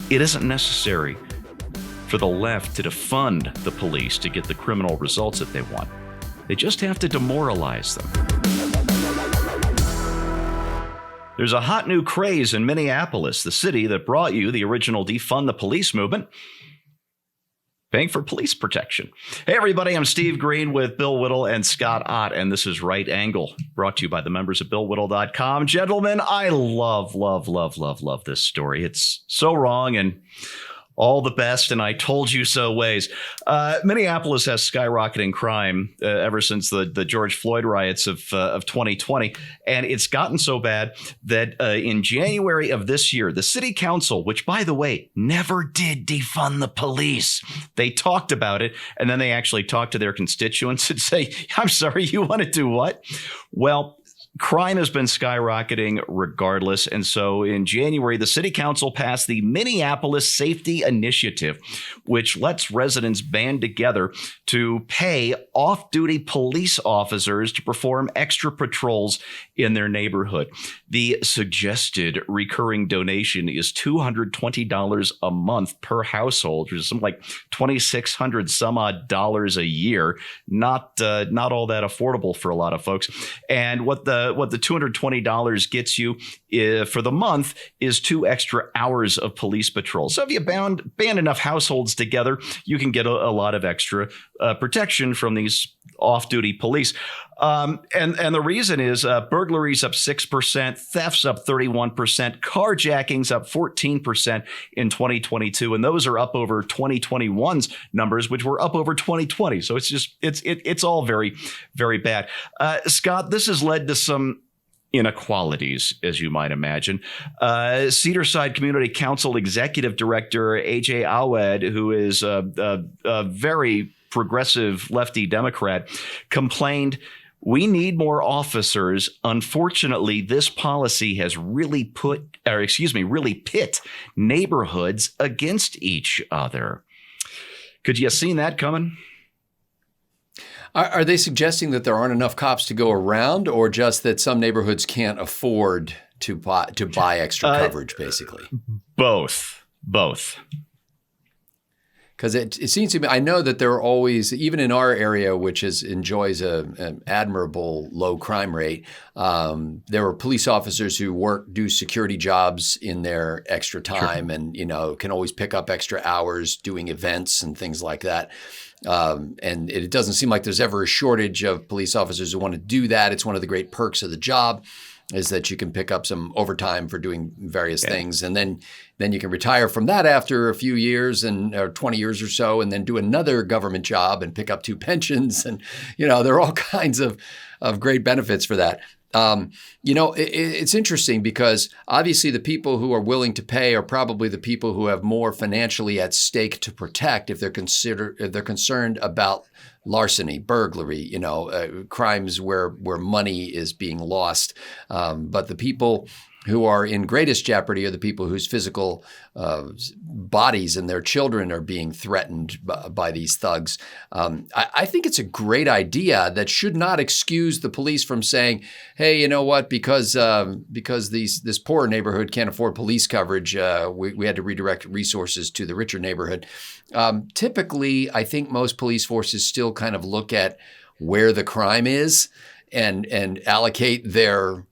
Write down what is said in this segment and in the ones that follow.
It isn't necessary for the left to defund the police to get the criminal results that they want. They just have to demoralize them. There's a hot new craze in Minneapolis, the city that brought you the original Defund the Police movement, paying for police protection. Hey, everybody, I'm Steve Green with Bill Whittle and Scott Ott, and this is Right Angle, brought to you by the members of BillWhittle.com. Gentlemen, I love this story. It's so wrong and all the best, and I told you so ways. Minneapolis has skyrocketing crime ever since the George Floyd riots of 2020, and it's gotten so bad that in January of this year, the city council, which, by the way, never did defund the police, they talked about it, and then they actually talked to their constituents and say, I'm sorry, you want to do what? Well, crime has been skyrocketing regardless. And so in January, the city council passed the Minneapolis Safety Initiative, which lets residents band together to pay off-duty police officers to perform extra patrols in their neighborhood. The suggested recurring donation is $220 a month per household, which is something like $2,600 some odd dollars a year. Not all that affordable for a lot of folks. And what the $220 gets you for the month is 2 extra hours of police patrol. So if you band enough households together, you can get a lot of extra protection from these off-duty police. And the reason is burglaries up 6%, thefts up 31%, carjackings up 14% in 2022. And those are up over 2021's numbers, which were up over 2020. So it's all very, very bad. Scott, this has led to some inequalities, as you might imagine. Cedarside Community Council Executive Director AJ Awad, who is a very progressive lefty Democrat, complained, we need more officers. Unfortunately, this policy has really pit neighborhoods against each other. Could you have seen that coming? Are they suggesting that there aren't enough cops to go around, or just that some neighborhoods can't afford to buy extra coverage, basically? Both. Because it seems to me, I know that there are always, even in our area, which enjoys an admirable low crime rate, there are police officers who do security jobs in their extra time, sure, and can always pick up extra hours doing events and things like that. And it doesn't seem like there's ever a shortage of police officers who want to do that. It's one of the great perks of the job, is that you can pick up some overtime for doing various things. And then you can retire from that after a few years or 20 years or so, and then do another government job and pick up 2 pensions. And, there are all kinds of great benefits for that. It's interesting because obviously the people who are willing to pay are probably the people who have more financially at stake to protect if they're concerned about larceny, burglary, crimes where money is being lost. But the people who are in greatest jeopardy are the people whose physical bodies and their children are being threatened by these thugs. I think it's a great idea that should not excuse the police from saying, hey, you know what, because this poor neighborhood can't afford police coverage, we had to redirect resources to the richer neighborhood. Typically, I think most police forces still kind of look at where the crime is and allocate their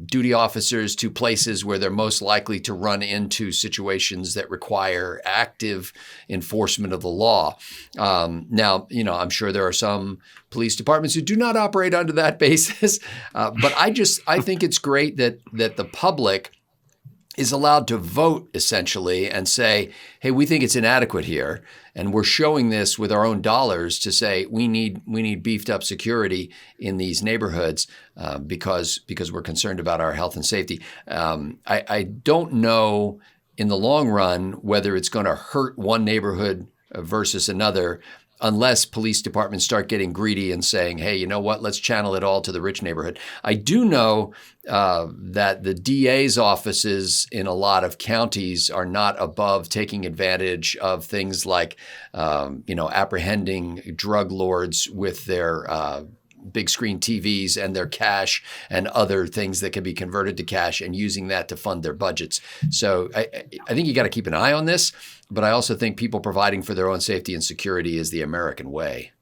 duty officers to places where they're most likely to run into situations that require active enforcement of the law. Now, I'm sure there are some police departments who do not operate under that basis, but I think it's great that the public is allowed to vote essentially and say, hey, we think it's inadequate here. And we're showing this with our own dollars to say we need beefed up security in these neighborhoods because we're concerned about our health and safety. I don't know in the long run whether it's going to hurt one neighborhood versus another, unless police departments start getting greedy and saying, hey, you know what, let's channel it all to the rich neighborhood. I do know that the DA's offices in a lot of counties are not above taking advantage of things like, apprehending drug lords with their big screen TVs and their cash and other things that can be converted to cash and using that to fund their budgets. So I think you got to keep an eye on this, but I also think people providing for their own safety and security is the American way.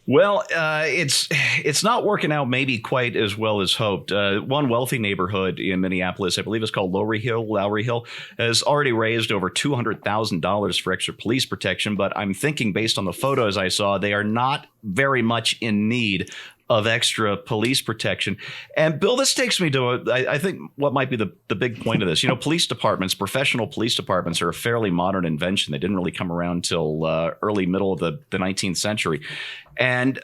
Well, it's not working out maybe quite as well as hoped. One wealthy neighborhood in Minneapolis, I believe it's called Lowry Hill, has already raised over $200,000 for extra police protection. But I'm thinking, based on the photos I saw, they are not very much in need of extra police protection. And Bill, this takes me to, I think, what might be the big point of this. You know, police departments, professional police departments are a fairly modern invention. They didn't really come around until early middle of the 19th century. And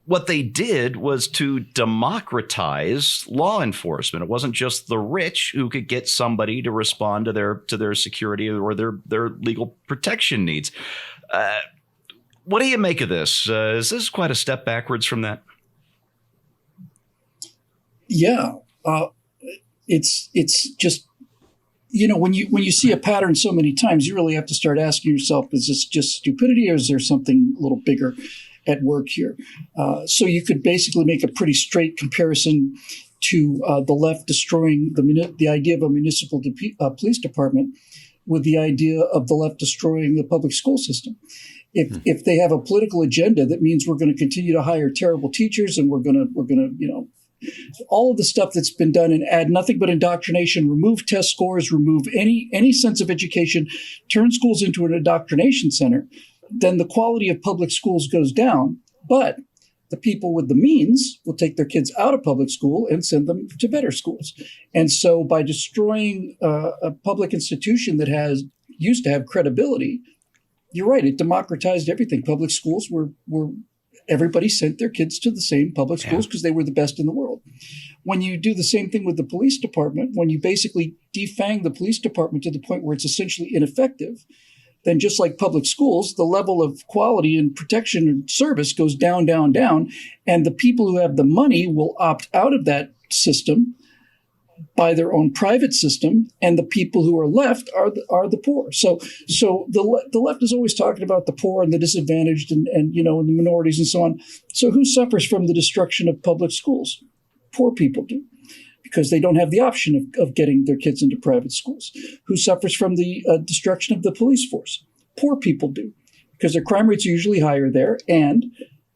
what they did was to democratize law enforcement. It wasn't just the rich who could get somebody to respond to their security or their legal protection needs. What do you make of this? Is this quite a step backwards from that? Yeah, it's just, you know, when you see a pattern so many times, you really have to start asking yourself, is this just stupidity or is there something a little bigger at work here? So you could basically make a pretty straight comparison to the left destroying the idea of a municipal police department with the idea of the left destroying the public school system. If they have a political agenda, that means we're going to continue to hire terrible teachers, and we're going to, you know, all of the stuff that's been done and add nothing but indoctrination, remove test scores, remove any sense of education, turn schools into an indoctrination center, then the quality of public schools goes down. But the people with the means will take their kids out of public school and send them to better schools. And so by destroying a public institution that used to have credibility, you're right, it democratized everything. Public schools were everybody sent their kids to the same public schools because they were the best in the world. When you do the same thing with the police department, when you basically defang the police department to the point where it's essentially ineffective, then just like public schools, the level of quality and protection and service goes down, down, down. And the people who have the money will opt out of that system, buy their own private system, and the people who are left are the poor. So the left is always talking about the poor and the disadvantaged and you know, and the minorities and so on. So who suffers from the destruction of public schools? Poor people do, because they don't have the option of getting their kids into private schools. Who suffers from the destruction of the police force? Poor people do, because their crime rates are usually higher there, and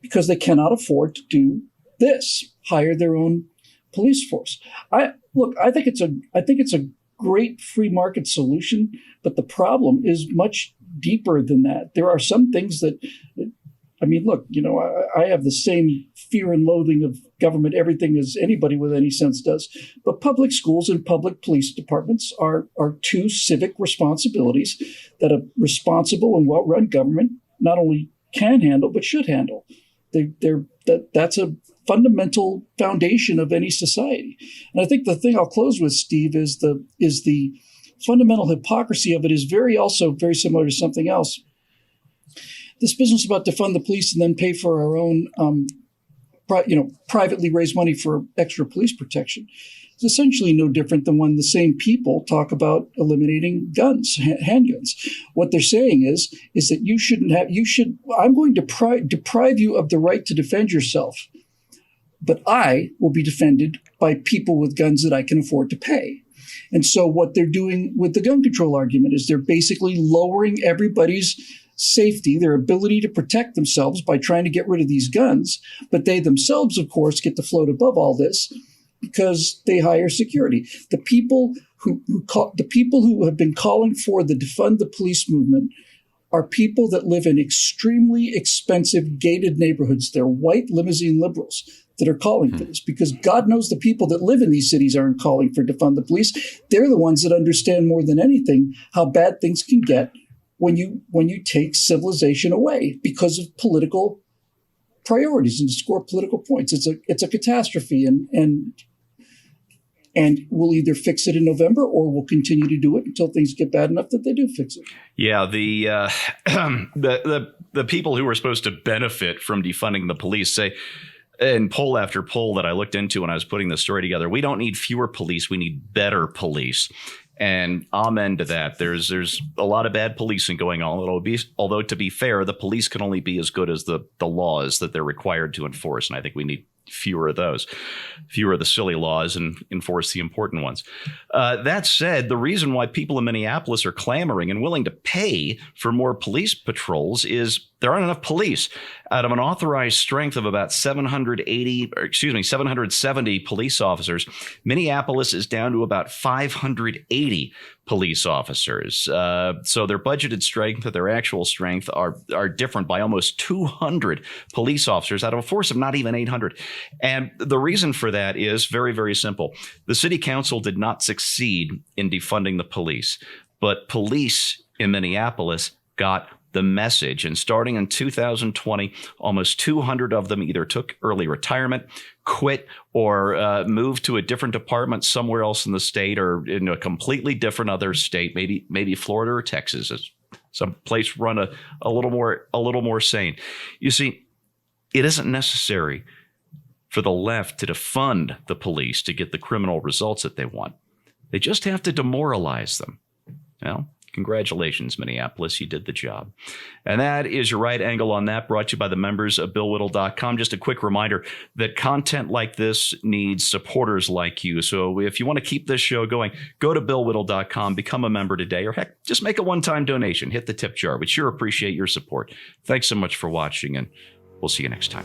because they cannot afford to do this, hire their own police force. I think it's a great free market solution, but the problem is much deeper than that. There are some things that, I mean, look, you know, I have the same fear and loathing of government, everything as anybody with any sense does. But public schools and public police departments are two civic responsibilities that a responsible and well-run government not only can handle, but should handle. That's a fundamental foundation of any society. And I think the thing I'll close with, Steve, is the fundamental hypocrisy of it is very similar to something else. This business about defund the police and then pay for our own, privately raise money for extra police protection is essentially no different than when the same people talk about eliminating guns, handguns. What they're saying is that I'm going to deprive you of the right to defend yourself, but I will be defended by people with guns that I can afford to pay. And so what they're doing with the gun control argument is they're basically lowering everybody's safety, their ability to protect themselves by trying to get rid of these guns. But they themselves, of course, get to float above all this because they hire security. The people who have been calling for the defund the police movement are people that live in extremely expensive gated neighborhoods. They're white limousine liberals that are calling for this, because God knows the people that live in these cities aren't calling for defund the police. They're the ones that understand more than anything how bad things can get when you take civilization away because of political priorities and to score political points. It's a catastrophe, and we'll either fix it in November or we'll continue to do it until things get bad enough that they do fix it. Yeah, the people who are supposed to benefit from defunding the police say, in poll after poll that I looked into when I was putting the story together, we don't need fewer police, we need better police. And amen to that. There's a lot of bad policing going on. Although to be fair, the police can only be as good as the laws that they're required to enforce. And I think we need fewer of those, fewer of the silly laws, and enforce the important ones. That said, the reason why people in Minneapolis are clamoring and willing to pay for more police patrols is there aren't enough police. Out of an authorized strength of about 770 police officers, Minneapolis is down to about 580 police officers. So their budgeted strength and their actual strength are different by almost 200 police officers out of a force of not even 800. And the reason for that is very, very simple. The city council did not succeed in defunding the police, but police in Minneapolis got the message. And starting in 2020, almost 200 of them either took early retirement, quit, or moved to a different department somewhere else in the state, or in a completely different other state, maybe Florida or Texas, some place run a little more sane. You see, it isn't necessary for the left to defund the police to get the criminal results that they want. They just have to demoralize them. Well, congratulations, Minneapolis. You did the job. And that is your right angle on that, brought to you by the members of BillWhittle.com. Just a quick reminder that content like this needs supporters like you. So if you want to keep this show going, go to BillWhittle.com, become a member today, or heck, just make a one-time donation. Hit the tip jar. We sure appreciate your support. Thanks so much for watching, and we'll see you next time.